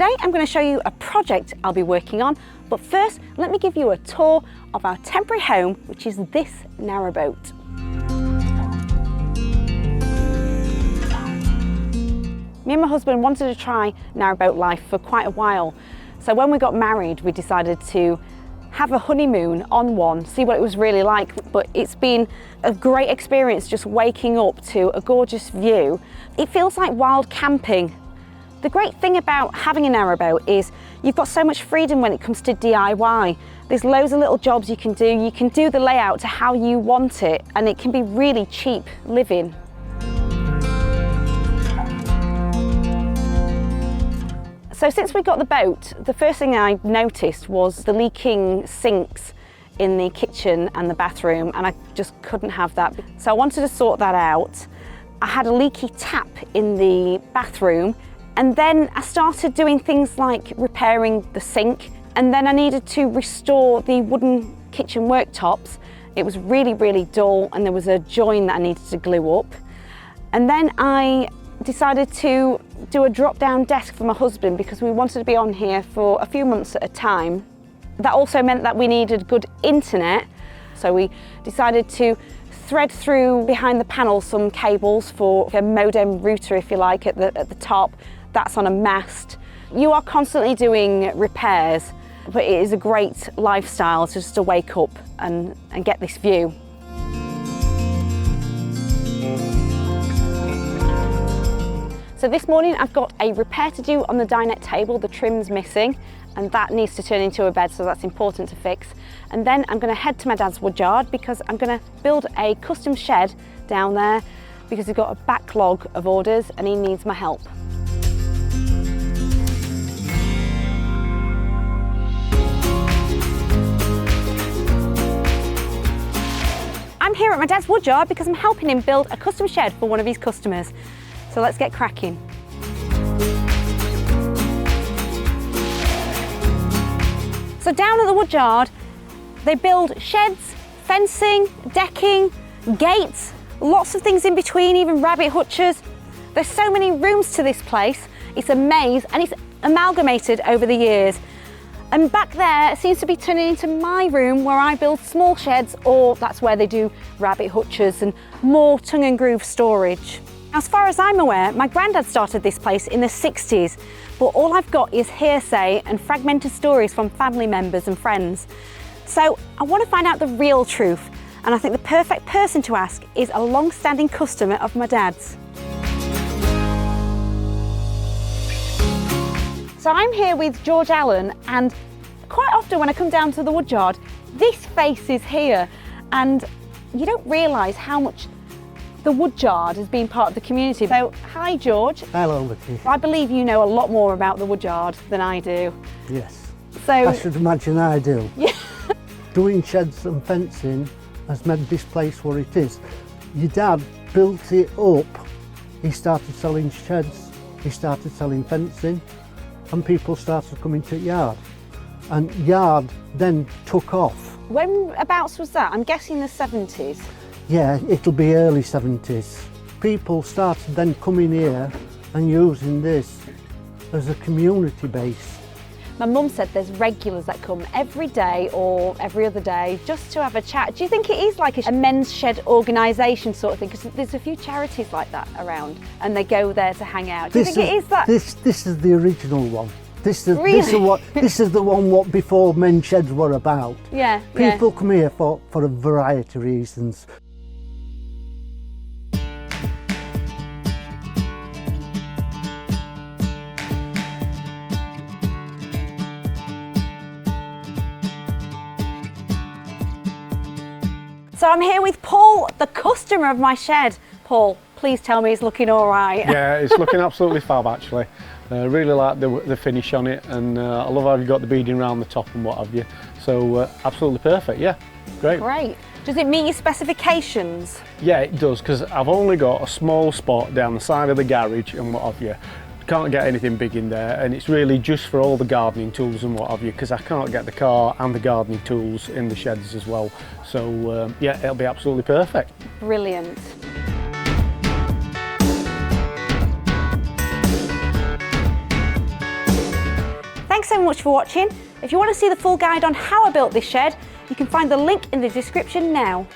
Today I'm going to show you a project I'll be working on, but first let me give you a tour of our temporary home, which is this narrowboat. Me and my husband wanted to try narrowboat life for quite a while, so when we got married we decided to have a honeymoon on one, see what it was really like. But it's been a great experience just waking up to a gorgeous view. It feels like wild camping. The great thing about having a narrowboat is you've got so much freedom when it comes to DIY. There's loads of little jobs you can do. You can do the layout to how you want it, and it can be really cheap living. So since we got the boat, the first thing I noticed was the leaking sinks in the kitchen and the bathroom, and I just couldn't have that. So I wanted to sort that out. I had a leaky tap in the bathroom, and then I started doing things like repairing the sink, and then I needed to restore the wooden kitchen worktops. It was really, really dull, and there was a join that I needed to glue up. And then I decided to do a drop-down desk for my husband because we wanted to be on here for a few months at a time. That also meant that we needed good internet, so we decided to thread through behind the panel some cables for a modem router, if you like, at the top. That's on a mast. You are constantly doing repairs, but it is a great lifestyle just to wake up and get this view. So this morning I've got a repair to do on the dinette table. The trim's missing and that needs to turn into a bed, so that's important to fix. And then I'm going to head to my dad's woodyard because I'm going to build a custom shed down there because he's got a backlog of orders and he needs my help. I'm here at my dad's woodyard because I'm helping him build a custom shed for one of his customers. So let's get cracking. So down at the woodyard, they build sheds, fencing, decking, gates, lots of things in between, even rabbit hutches. There's so many rooms to this place. It's a maze and it's amalgamated over the years. And back there, it seems to be turning into my room where I build small sheds, or that's where they do rabbit hutches and more tongue and groove storage. As far as I'm aware, my granddad started this place in the 60s, but all I've got is hearsay and fragmented stories from family members and friends. So I want to find out the real truth, and I think the perfect person to ask is a long-standing customer of my dad's. So I'm here with George Allen, and quite often when I come down to the woodyard, this face is here, and you don't realise how much the woodyard has been part of the community. So, hi George. Hello, Vikkie. I believe you know a lot more about the woodyard than I do. Yes. So I should imagine I do. Yeah. Doing sheds and fencing has made this place what it is. Your dad built it up. He started selling sheds, he started selling fencing, and people started coming to the yard. And yard then took off. When abouts was that? I'm guessing the 70s. Yeah, it'll be early 70s. People started then coming here and using this as a community base. My mum said there's regulars that come every day or every other day just to have a chat. Do you think it is like a men's shed organisation sort of thing? Because there's a few charities like that around and they go there to hang out. Do you think it is that? This is the original one. This is Really? this is the one what before men's sheds were about. Yeah. People come here for a variety of reasons. So I'm here with Paul, the customer of my shed. Paul, please tell me it's looking all right. Yeah, it's looking absolutely fab actually. Really like the finish on it, and I love how you've got the beading around the top and what have you. So absolutely perfect, yeah, great. Great. Does it meet your specifications? Yeah, it does, because I've only got a small spot down the side of the garage and what have you. Can't get anything big in there, and it's really just for all the gardening tools and what have you, because I can't get the car and the gardening tools in the sheds as well. So yeah, it'll be absolutely perfect. Brilliant. Thanks so much for watching. If you want to see the full guide on how I built this shed, you can find the link in the description now.